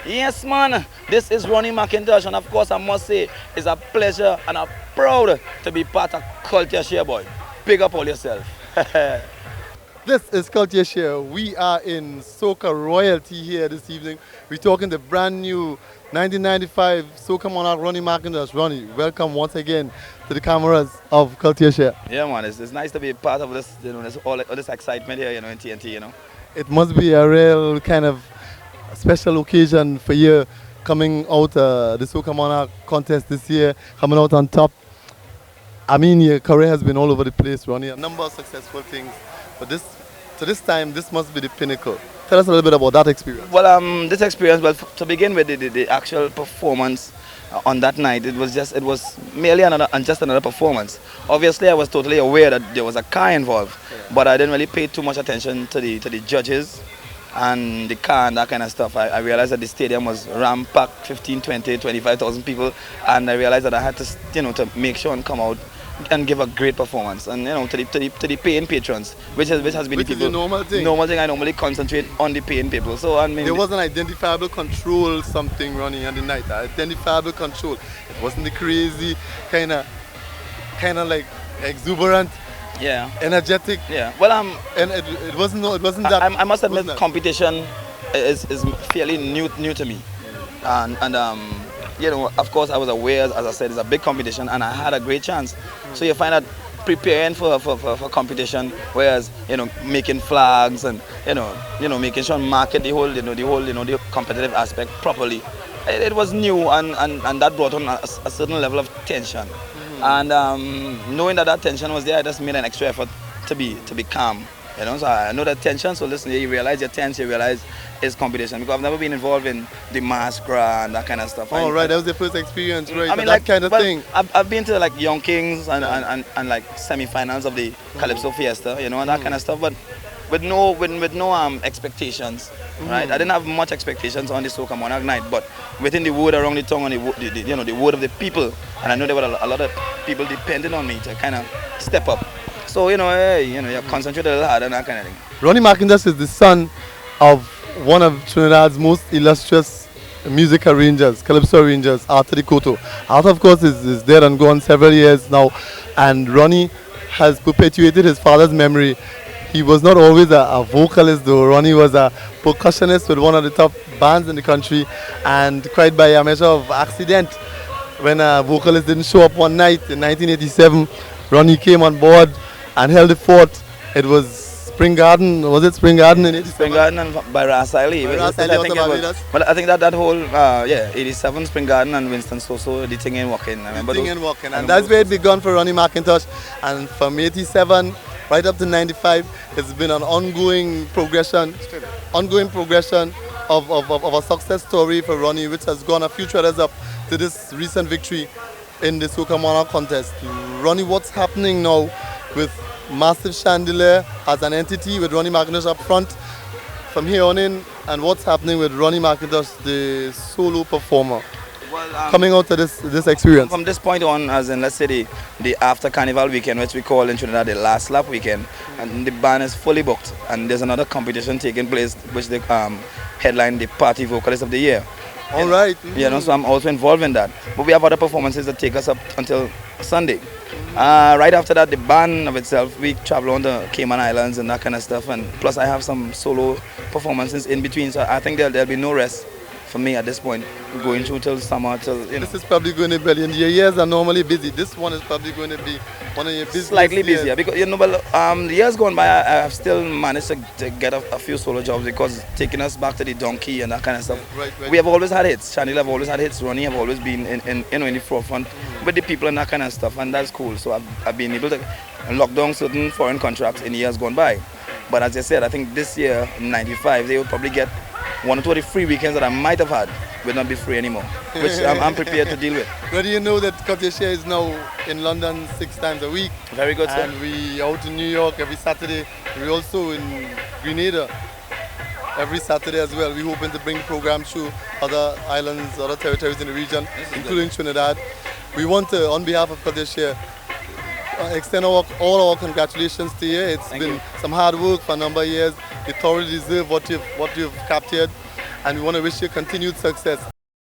Yes, man. This is Ronnie McINTOSH, and of course, I must say, it's a pleasure and I'm proud to be part of CultureShare, boy. Big up all yourself. This is CultureShare. We are in Soca Royalty here this evening. We're talking the brand new 1995 Soca Monarch Ronnie McIntosh. Ronnie, welcome once again to the cameras of CultureShare. Yeah, man. It's nice to be part of this, all this excitement here, in TNT. It must be a real kind of special occasion for you coming out the Soca Monarch contest this year, coming out on top. I mean, your career has been all over the place, Ronnie. A number of successful things, but this time, this must be the pinnacle. Tell us a little bit about that experience. Well, this experience, well, to begin with, the actual performance on that night, it was merely just another performance. Obviously, I was totally aware that there was a car involved, but I didn't really pay too much attention to the judges and the car and that kind of stuff. I realized that the stadium was ram-packed, 15, 20, 25,000 people, and I realized that I had to, to make sure and come out and give a great performance, and to the paying patrons, which has been Which the is people. the normal thing. Normal thing. I normally concentrate on the paying people. So I mean, There was an identifiable control something running on the night. Identifiable control. It wasn't the crazy kind of like exuberant, yeah, energetic, yeah. Well, and it wasn't. No, it wasn't that. I must it wasn't admit, that. competition is fairly new to me, and of course, I was aware, as I said, it's a big competition, and I had a great chance. So you find that preparing for competition, whereas making flags and making sure and market the competitive aspect properly. It was new, and that brought on a certain level of tension. And knowing that tension was there, I just made an extra effort to be calm. So I know that tension. So listen, you realize you're tense. You realize it's competition, because I've never been involved in the masquerade and that kind of stuff. Oh, right, that was your first experience, right? I mean, that kind of thing. I've been to like Young Kings and like semi-finals of the Calypso Fiesta, and that kind of stuff, but with no expectations, right? I didn't have much expectations on the Soca Monarch night, but within the word around the tongue and the word of the people, and I know there were a lot of people depending on me to kind of step up. So you concentrate a little harder and that kind of thing. Ronnie McIntosh is the son of one of Trinidad's most illustrious music arrangers, Calypso arrangers, Arthur Koto. Arthur, of course, is dead and gone several years now, and Ronnie has perpetuated his father's memory. He was not always a vocalist, though. Ronnie was a percussionist with one of the top bands in the country, and quite by a measure of accident, when a vocalist didn't show up one night in 1987, Ronnie came on board and held the fort. It was Spring Garden, was it Spring Garden in 87? Spring Garden and by Rasali. But I think that whole 87 Spring Garden and Winston Soso, the thing ain't walking. I remember thing ain't walking, and that's where it began for Ronnie McIntosh. And from 87 right up to 95, it's been an ongoing progression of a success story for Ronnie, which has gone a few treaders up to this recent victory in the Soca Monarch contest. Ronnie, what's happening now with Massive Chandelier as an entity, with Ronnie McIntosh up front from here on in, and what's happening with Ronnie McIntosh, the solo performer, coming out to this experience? From this point on, as in, let's say, the after Carnival weekend, which we call in Trinidad the last lap weekend, and the band is fully booked, and there's another competition taking place, which they headline the Party Vocalist of the Year. All right. So I'm also involved in that. But we have other performances that take us up until Sunday. Right after that, the band of itself, we travel on the Cayman Islands and that kind of stuff, and plus I have some solo performances in between, so I think there'll be no rest for me at this point, going through till summer, This is probably going to be, your years are normally busy. This one is probably going to be one of your busiest slightly years. busier, because the years gone by, I have still managed to get a few solo jobs, because taking us back to the Donkey and that kind of stuff. Right. We have always had hits. Chandelier have always had hits. Ronnie have always been in the forefront with the people and that kind of stuff, and that's cool. So I've been able to lock down certain foreign contracts in years gone by. But as I said, I think this year, 95, they will probably get one or two of the free weekends that I might have had will not be free anymore, which I'm prepared to deal with. But do you know that CultureShare is now in London 6 times a week? Very good, sir. And we out in New York every Saturday. We're also in Grenada every Saturday as well. We're hoping to bring the program to other islands, other territories in the region, including Trinidad. We want to, on behalf of CultureShare, extend all our congratulations to you. It's been some hard work for a number of years. You thoroughly deserve what you've captured. and we want to wish you continued success.